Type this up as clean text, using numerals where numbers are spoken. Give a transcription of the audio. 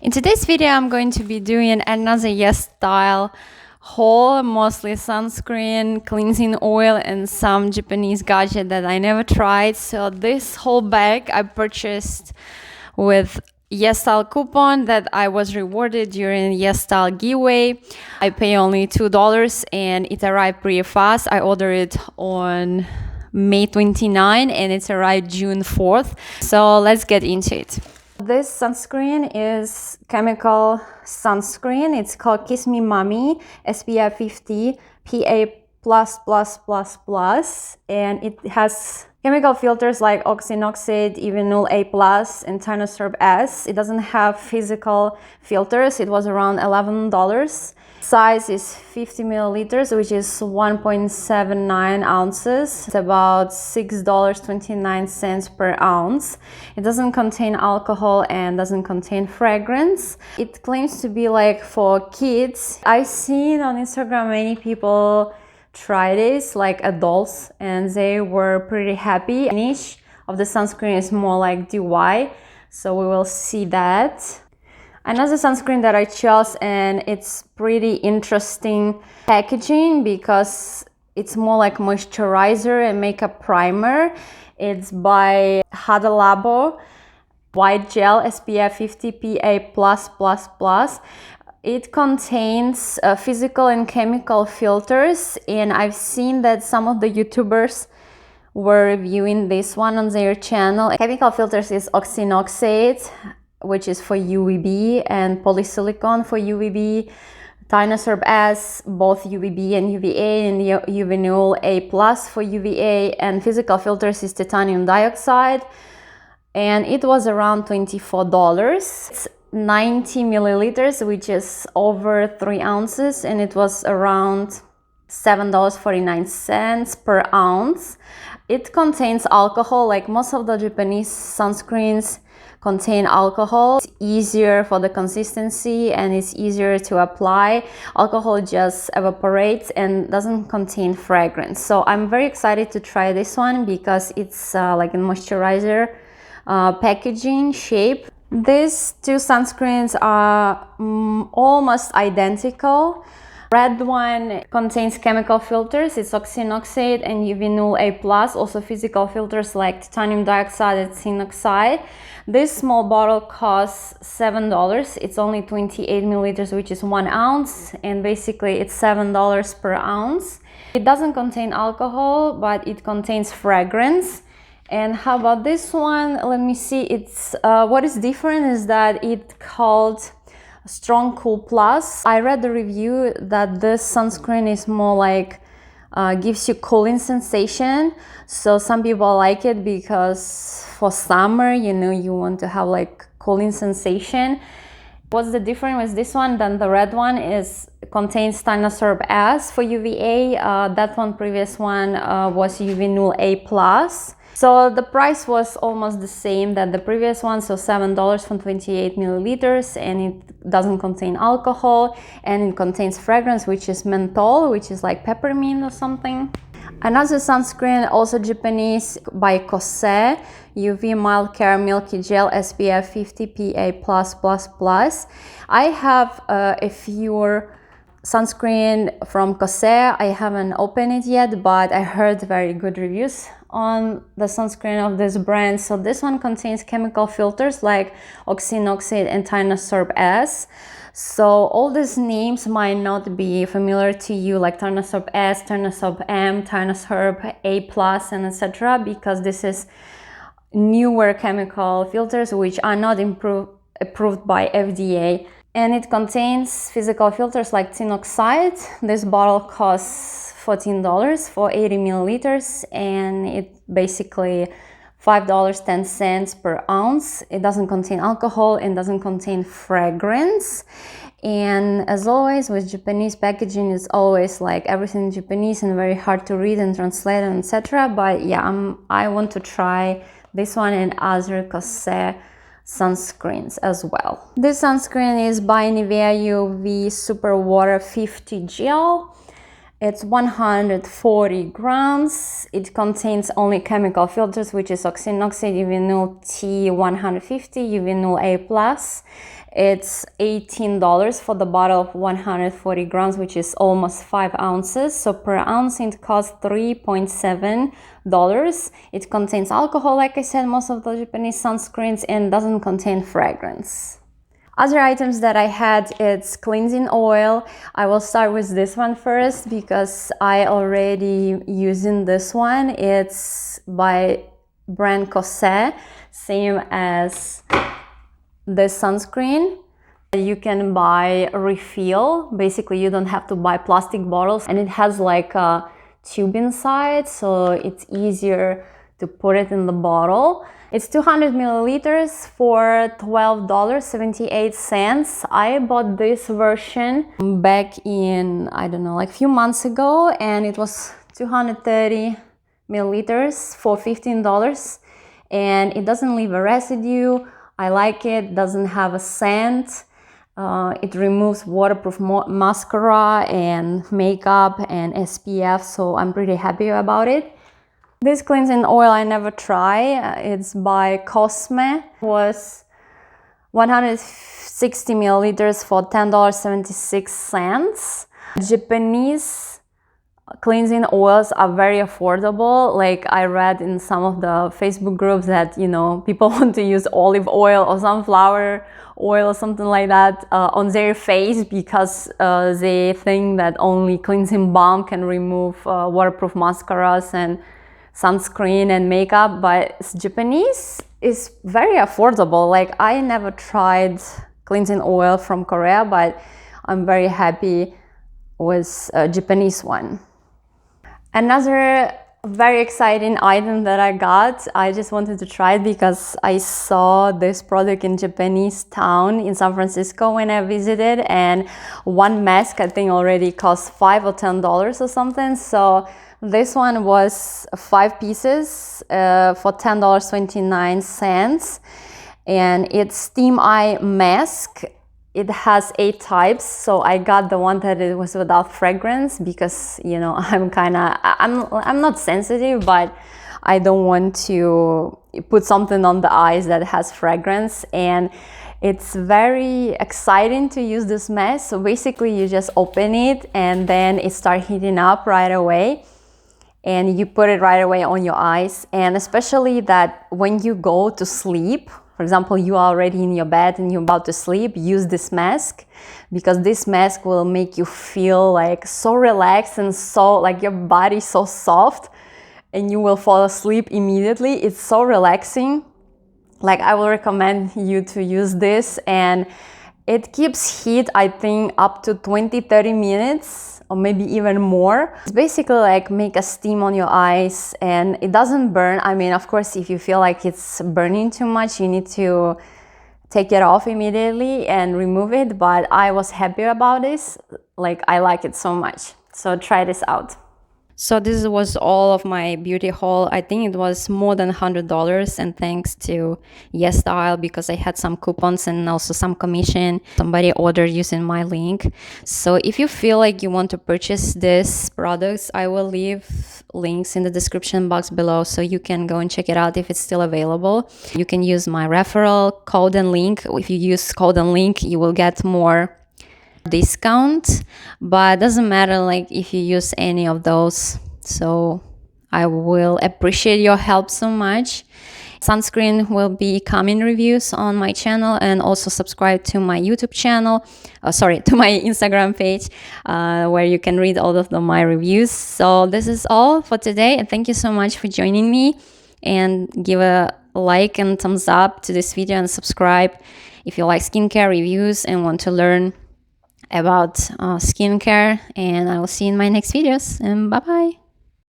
In today's video, I'm going to be doing another YESSTYLE haul, mostly sunscreen, cleansing oil, and some Japanese gadget that I never tried. So this whole bag I purchased with YESSTYLE coupon that I was rewarded during YESSTYLE giveaway. I pay only $2 and it arrived pretty fast. I ordered it on May 29 and it's arrived June 4th. So let's get into it. This sunscreen is chemical sunscreen. It's called Kiss Me Mommy SPF 50 PA++++, and it has chemical filters like oxynoxide, evenyl A+, and Tinosorb S. It doesn't have physical filters. It was around $11. Size is 50 milliliters, which is 1.79 ounces. It's about $6.29 per ounce. It doesn't contain alcohol and doesn't contain fragrance. It claims to be like for kids. I've seen on Instagram many people try this, like adults, and they were pretty happy. The finish of the sunscreen is more like DIY, so we will see that. Another sunscreen that I chose, and it's pretty interesting packaging because it's more like moisturizer and makeup primer. It's by Hada Labo White Gel SPF 50 PA+++. It contains physical and chemical filters, and I've seen that some of the YouTubers were reviewing this one on their channel. Chemical filters is oxynoxide, which is for UVB, and polysilicon for UVB, Tinosorb S, both UVB and UVA, and evenyl A+ for UVA, and physical filters is titanium dioxide, and it was around $24. It's 90 milliliters, which is over 3 ounces, and it was around $7.49 per ounce. It contains alcohol, like most of the Japanese sunscreens contain alcohol. It's easier for the consistency and it's easier to apply. Alcohol just evaporates and doesn't contain fragrance. So I'm very excited to try this one because it's like a moisturizer packaging shape. These two sunscreens are almost identical. Red one contains chemical filters, it's oxynoxide and evenyl A+, also physical filters like titanium dioxide and zinc oxide. This small bottle costs $7. It's only 28 milliliters, which is 1 ounce, and basically it's $7 per ounce. It doesn't contain alcohol, but it contains fragrance. And how about this one? Let me see. It's what is different is that it's called Strong Cool Plus. I read the review that this sunscreen is more like gives you cooling sensation. So some people like it because for summer, you know, you want to have like cooling sensation. What's the difference with this one than the red one is contains Tinosorb S for UVA. That one, previous one, was evenyl A+. So the price was almost the same that the previous one, so $7 for 28 milliliters, and it doesn't contain alcohol, and it contains fragrance, which is menthol, which is like peppermint or something. Another sunscreen, also Japanese, by Kose, UV Mild Care Milky Gel SPF 50 PA+++. I have a few sunscreen from Kose. I haven't opened it yet, but I heard very good reviews on the sunscreen of this brand. So this one contains chemical filters like oxynoxide and Tinosorb S. So all these names might not be familiar to you, like Tinosorb S, Tinosorb M, Tinosorb A+, and etc., because this is newer chemical filters which are not approved by FDA. And it contains physical filters like zinc oxide. This bottle costs $14 for 80 milliliters, and it basically $5.10 per ounce. It doesn't contain alcohol and doesn't contain fragrance. And as always with Japanese packaging, it's always like everything Japanese and very hard to read and translate and etc. But yeah, I want to try this one and other Kose sunscreens as well. This sunscreen is by Nivea UV Super Water 50 Gel. It's 140 grams. It contains only chemical filters, which is oxynoxide, evenyl T150, evenyl A+, It's $18 for the bottle of 140 grams, which is almost 5 ounces. So per ounce it costs $3.7. It contains alcohol, like I said, most of the Japanese sunscreens, and doesn't contain fragrance. Other items that I had, it's cleansing oil. I will start with this one first because I already using this one. It's by brand Kose, same as this sunscreen. You can buy a refill. Basically, you don't have to buy plastic bottles, and it has like a tube inside, so it's easier to put it in the bottle. It's 200 milliliters for $12.78. I bought this version back in, I don't know, like a few months ago, and it was 230 milliliters for $15, and it doesn't leave a residue. I like it, doesn't have a scent. It removes waterproof mascara and makeup and SPF, so I'm pretty happy about it. This cleansing oil I never try. It's by COSME. It was 160 milliliters for $10.76. Japanese cleansing oils are very affordable. Like I read in some of the Facebook groups that, you know, people want to use olive oil or sunflower oil or something like that on their face because they think that only cleansing balm can remove waterproof mascaras and sunscreen and makeup, but Japanese is very affordable. Like I never tried cleansing oil from Korea, but I'm very happy with a Japanese one. Another very exciting item that I got, I just wanted to try it because I saw this product in Japanese town in San Francisco when I visited, and one mask I think already cost $5 or $10 or something. So this one was 5 pieces for $10.29, and it's Steam Eye mask. It has 8 types, so I got the one that it was without fragrance because, you know, I'm not sensitive, but I don't want to put something on the eyes that has fragrance. And it's very exciting to use this mask. So basically you just open it and then it starts heating up right away, and you put it right away on your eyes. And especially that when you go to sleep, for example, you are already in your bed and you're about to sleep, use this mask, because this mask will make you feel like so relaxed and so like your body so soft, and you will fall asleep immediately. It's so relaxing. Like I will recommend you to use this, and it keeps heat, I think, up to 20-30 minutes or maybe even more. It's basically like make a steam on your eyes, and it doesn't burn. I mean, of course, if you feel like it's burning too much, you need to take it off immediately and remove it. But I was happy about this. Like I like it so much. So try this out. So this was all of my beauty haul. I think it was more than $100, and thanks to YESSTYLE because I had some coupons and also some commission. Somebody ordered using my link. So if you feel like you want to purchase these products, I will leave links in the description box below so you can go and check it out if it's still available. You can use my referral code and link. If you use code and link, you will get more discount, but it doesn't matter like if you use any of those. So I will appreciate your help so much. Sunscreen will be coming reviews on my channel, and also subscribe to my YouTube channel, to my Instagram page, where you can read all of my reviews. So this is all for today, and thank you so much for joining me, and give a like and thumbs up to this video, and subscribe if you like skincare reviews and want to learn about skincare. And I will see you in my next videos, and bye bye.